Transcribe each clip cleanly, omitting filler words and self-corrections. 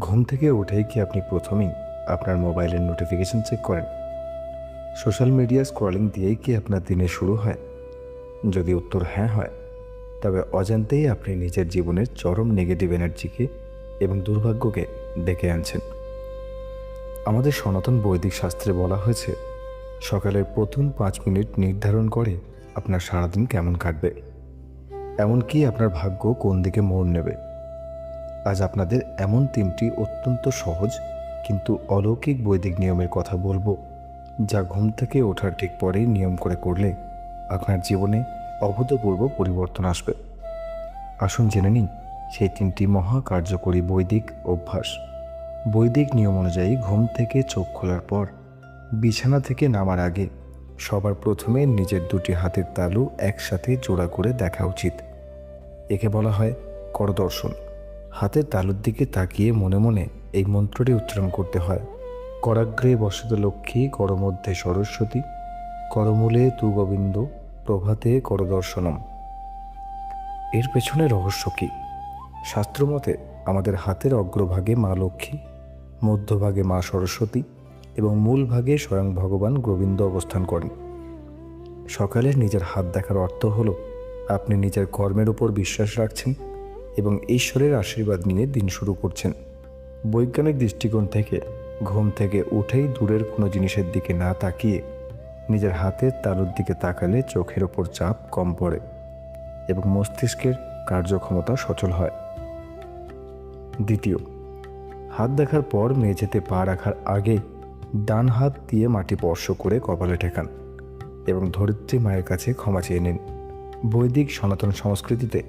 ঘুম থেকে উঠেই কি আপনি প্রথমেই আপনার মোবাইলের নোটিফিকেশন চেক করেন? সোশ্যাল মিডিয়া স্ক্রলিং দিয়েই কি আপনার দিনের শুরু হয়? যদি উত্তর হ্যাঁ হয়, তবে অজান্তেই আপনি নিজের জীবনের চরম নেগেটিভ এনার্জিকে এবং দুর্ভাগ্যকে ডেকে আনছেন। আমাদের সনাতন বৈদিক শাস্ত্রে বলা হয়েছে, সকালের প্রথম 5 মিনিট নির্ধারণ করে আপনার সারাদিন কেমন কাটবে, এমনকি আপনার ভাগ্য কোন দিকে মোড় নেবে। আজ আপনাদের এমন 3টি অত্যন্ত সহজ কিন্তু অলৌকিক বৈদিক নিয়মের কথা বলবো, যা ঘুম থেকে ওঠার ঠিক পরেই নিয়ম করে করলে আপনার জীবনে অভূতপূর্ব পরিবর্তন আসবে। আসুন জেনে নিন সেই 3টি মহা কার্যকরী বৈদিক অভ্যাস। বৈদিক নিয়ম অনুযায়ী ঘুম থেকে চোখ খোলার পর বিছানা থেকে নামার আগে সবার প্রথমে নিজের 2টি হাতের তালু একসাথে জোড়া করে দেখা উচিত। একে বলা হয় করদর্শন। হাতের তালুর দিকে তাকিয়ে মনে মনে এই মন্ত্রটি উচ্চারণ করতে হয়, করাগ্রে বসত লক্ষ্মী, করমধ্যে সরস্বতী, করমূলে তু গোবিন্দ, প্রভাতে করদর্শনম। এর পেছনে রহস্য কী? শাস্ত্রমতে আমাদের হাতের অগ্রভাগে মা লক্ষ্মী, মধ্যভাগে মা সরস্বতী এবং মূল ভাগে স্বয়ং ভগবান গোবিন্দ অবস্থান করেন। সকালে নিজের হাত দেখার অর্থ হলো আপনি নিজের কর্মের উপর বিশ্বাস রাখছেন এবং ঈশ্বরের আশীর্বাদ নিয়ে দিন শুরু করছেন। বৈজ্ঞানিক দৃষ্টিকোণ থেকে ঘুম থেকে উঠেই দূরের কোনো জিনিসের দিকে না তাকিয়ে নিজের হাতের তালুর দিকে তাকালে চোখের ওপর চাপ কম পড়ে এবং মস্তিষ্কের কার্যক্ষমতা সচল হয়। দ্বিতীয়, হাত দেখার পর মেঝেতে পা রাখার আগে ডান হাত দিয়ে মাটি স্পর্শ করে কপালে ঠেকান এবং ধরিত্রী মায়ের কাছে ক্ষমা চেয়ে নিন। বৈদিক সনাতন সংস্কৃতিতে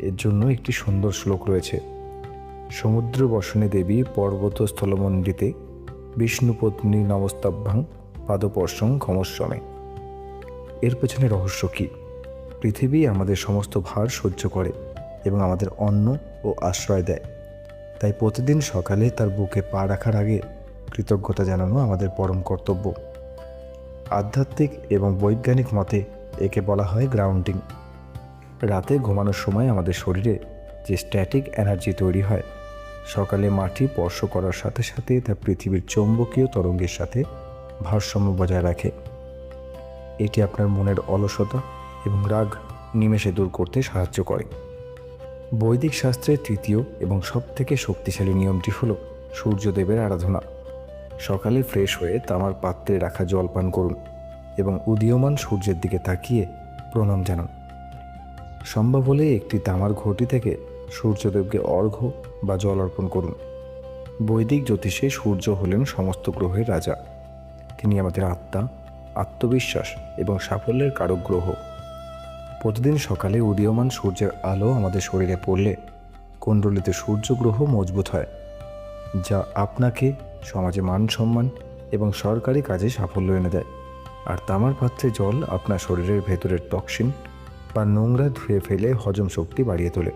এর জন্য একটি সুন্দর শ্লোক রয়েছে, সমুদ্র বসনে দেবী পর্বত স্থলমণ্ডিতে বিষ্ণুপত্নী নমস্তাভ্যাং পাদপর্শং ক্ষমস্বমে। এর পেছনে রহস্য কী? পৃথিবী আমাদের সমস্ত ভার সহ্য করে এবং আমাদের অন্ন ও আশ্রয় দেয়, তাই প্রতিদিন সকালে তার বুকে পা রাখার আগে কৃতজ্ঞতা জানানো আমাদের পরম কর্তব্য। আধ্যাত্মিক এবং বৈজ্ঞানিক মতে একে বলা হয় গ্রাউন্ডিং। রাতে ঘুমানোর সময় আমাদের শরীরে যে স্ট্যাটিক এনার্জি তৈরি হয়, সকালে মাটি স্পর্শ করার সাথে সাথে তা পৃথিবীর চৌম্বকীয় তরঙ্গের সাথে ভারসাম্য বজায় রাখে। এটি আপনার মনের অলসতা এবং রাগ নিমেষে দূর করতে সাহায্য করে। বৈদিক শাস্ত্রের তৃতীয় এবং সবথেকে শক্তিশালী নিয়মটি হলো সূর্যদেবের আরাধনা। সকালে ফ্রেশ হয়ে তামার পাত্রে রাখা জল পান করুন এবং উদীয়মান সূর্যের দিকে তাকিয়ে প্রণাম জানান। সম্ভব হলে একটি তামার ঘটি থেকে সূর্যদেবকে অর্ঘ্য বা জল অর্পণ করুন। বৈদিক জ্যোতিষে সূর্য হলেন সমস্ত গ্রহের রাজা। তিনি আমাদের আত্মা, আত্মবিশ্বাস এবং সাফল্যের কারক গ্রহ। প্রতিদিন সকালে উদীয়মান সূর্যের আলো আমাদের শরীরে পড়লে কুণ্ডলিতে সূর্য গ্রহ মজবুত হয়, যা আপনাকে সমাজে মান সম্মান এবং সরকারি কাজে সাফল্য এনে দেয়। আর তামার পাত্রে জল আপনার শরীরের ভেতরের টক্সিন বা নোংরা ধুয়ে ফেলে হজম শক্তি বাড়িয়ে তোলে,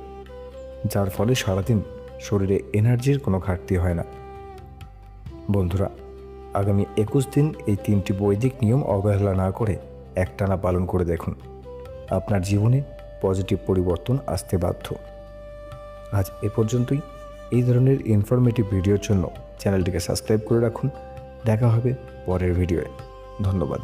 যার ফলে সারাদিন শরীরে এনার্জির কোনো ঘাটতি হয় না। বন্ধুরা, আগামী 21 দিন এই 3টি বৈদিক নিয়ম অবহেলা না করে একটানা পালন করে দেখুন। আপনার জীবনে পজিটিভ পরিবর্তন আসতে বাধ্য। আজ এ পর্যন্তই। এই ধরনের ইনফরমেটিভ ভিডিওর জন্য চ্যানেলটিকে সাবস্ক্রাইব করে রাখুন। দেখা হবে পরের ভিডিওয়ে। ধন্যবাদ।